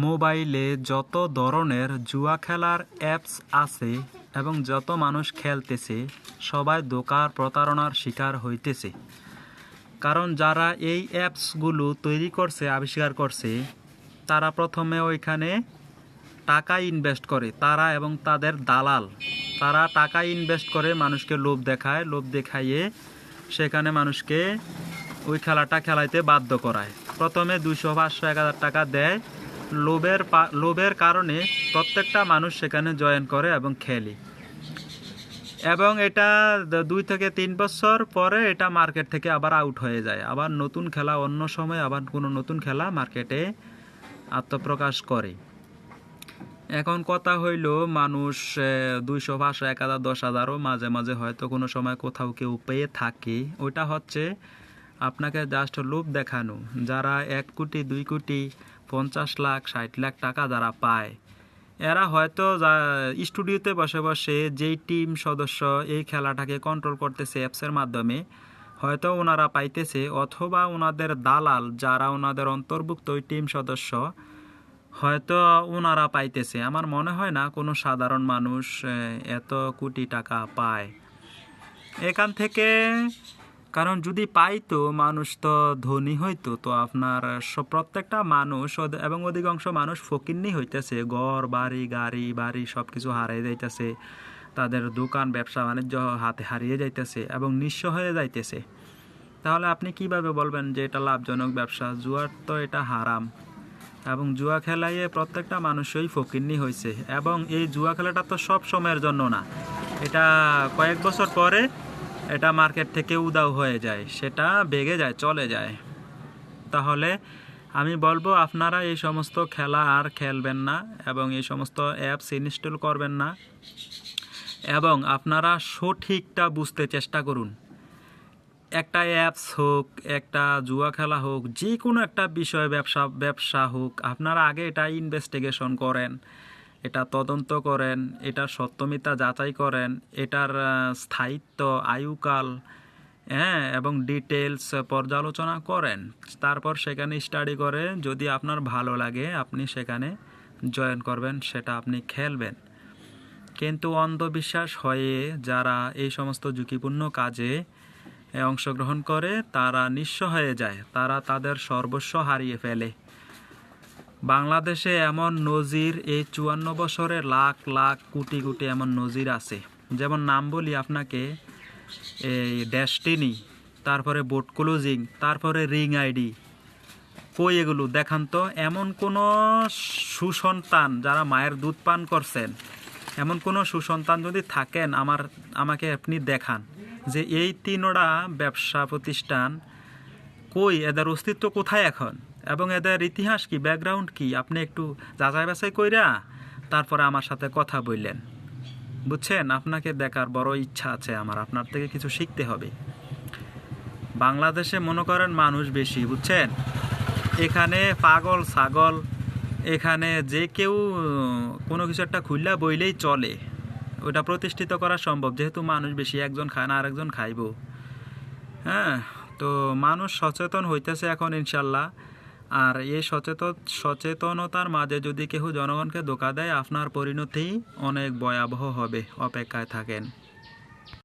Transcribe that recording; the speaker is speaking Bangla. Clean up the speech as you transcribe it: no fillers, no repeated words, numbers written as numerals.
মোবাইলে যত ধরনের জুয়া খেলার অ্যাপস আছে এবং যত মানুষ খেলতেছে সবাই ধোঁকার প্রতারণার শিকার হইতেছে। কারণ যারা এই অ্যাপসগুলো তৈরি করছে, আবিষ্কার করছে, তারা প্রথমে ওইখানে টাকা ইনভেস্ট করে, তারা এবং তাদের দালাল, তারা টাকা ইনভেস্ট করে মানুষকে লোভ দেখায়, লোভ দেখাইয়ে সেখানে মানুষকে ওই খেলাটা খেলাইতে বাধ্য করায়। প্রথমে 200, 500, 1000 টাকা দেয়। লোভের কারণে প্রত্যেকটা মানুষ সেখানে জয়েন করে এবং খেলে, এবং এটা 2 থেকে 3 বছর পরে এটা মার্কেট থেকে আবার আউট হয়ে যায়। আবার নতুন খেলা, অন্য সময় আবার কোনো নতুন খেলা মার্কেটে আত্মপ্রকাশ করে। এখন কথা হইল, মানুষ 200, 500, 1000, 10,000ও মাঝে মাঝে হয়তো কোনো সময় কোথাও কেউ পেয়ে থাকে। ওইটা হচ্ছে আপনাকে জাস্ট লোভ দেখানো। যারা 1 কোটি, 2 কোটি, 50 লাখ, 60 লাখ টাকা যারা পায়, এরা হয়তো স্টুডিওতে বসে বসে যেই টিম সদস্য এই খেলাটাকে কন্ট্রোল করতেছে অ্যাপসের মাধ্যমে, হয়তো ওনারা পাইতেছে, অথবা ওনাদের দালাল যারা ওনাদের অন্তর্ভুক্ত ওই টিম সদস্য, হয়তো ওনারা পাইতেছে। আমার মনে হয় না কোনো সাধারণ মানুষ এত কোটি টাকা পায় এখান থেকে। কারণ যদি পাইতো, মানুষ তো ধনী হইতো। তো আপনার প্রত্যেকটা মানুষ এবং অধিকাংশ মানুষ ফকিন্নি হইতেছে, ঘর বাড়ি, গাড়ি বাড়ি সব কিছু হারিয়ে যাইতেছে, তাদের দোকান ব্যবসা বাণিজ্য হাতে হারিয়ে যাইতেছে এবং নিঃস্ব হয়ে যাইতেছে। তাহলে আপনি কিভাবে বলবেন যে এটা লাভজনক ব্যবসা? জুয়ার তো এটা হারাম, এবং জুয়া খেলায় প্রত্যেকটা মানুষই ফকিন্নি হয়েছে। এবং এই জুয়া খেলাটা তো সব সময়ের জন্য না, এটা কয়েক বছর পরে এটা মার্কেট থেকে উধাও হয়ে যায়, সেটা বেগে যায়, চলে যায়। তাহলে আমি বলবো আপনারা এই সমস্ত খেলা আর খেলবেন না, এবং এই সমস্ত অ্যাপস ইনস্টল করবেন না, এবং আপনারা সঠিকটা বুঝতে চেষ্টা করুন। একটা অ্যাপস হোক, একটা জুয়া খেলা হোক, যে কোনো একটা বিষয়, ব্যবসা হোক, আপনারা আগে এটা ইনভেস্টিগেশন করেন, এটা তদন্ত করেন, এটার সত্যমিতা যাচাই করেন, এটার স্থায়িত্ব, আয়ুকাল, এবং ডিটেলস পর্যালোচনা করেন। তারপর সেখানে স্টাডি করে যদি আপনার ভালো লাগে আপনি সেখানে জয়েন করবেন, সেটা আপনি খেলবেন। কিন্তু অন্ধবিশ্বাস হয়ে যারা এই সমস্ত ঝুঁকিপূর্ণ কাজে অংশগ্রহণ করে তারা নিঃস্ব হয়ে যায়, তারা তাদের সর্বস্ব হারিয়ে ফেলে। বাংলাদেশে এমন নজির এই 54 বছরে লাখ লাখ কোটি কোটি এমন নজির আছে। যেমন নাম বলি আপনাকে, এই ডেস্টিনি, তারপরে বোট ক্লোজিং, তারপরে রিং আইডি। কই এগুলো দেখান তো? এমন কোনো সুসন্তান যারা মায়ের দুধ পান করছেন, এমন কোনো সুসন্তান যদি থাকেন আমাকে আপনি দেখান যে এই 3টা ব্যবসা প্রতিষ্ঠান কই, এদের অস্তিত্ব কোথায় এখন, এবং এদের ইতিহাস কি, ব্যাকগ্রাউন্ড কি, আপনি একটু যাচাই বাছাই কইরা তারপরে আমার সাথে কথা বললেন। বুঝছেন? আপনাকে দেখার বড় ইচ্ছা আছে আমার, আপনার থেকে কিছু শিখতে হবে। বাংলাদেশে মনে করেন মানুষ বেশি, বুঝছেন? এখানে পাগল ছাগল, এখানে যে কেউ কোনো কিছু একটা খুললা বইলেই চলে, ওটা প্রতিষ্ঠিত করা সম্ভব, যেহেতু মানুষ বেশি, একজন খায় না আরেকজন খাইব। তো মানুষ সচেতন হইতেছে এখন ইনশাল্লাহ। আর এই সচেতনতার মাঝে যদি কেউ জনগণকে ধোঁকা দেয়, আপনার পরিণতি অনেক ভয়াবহ হবে। অপেক্ষায় থাকেন।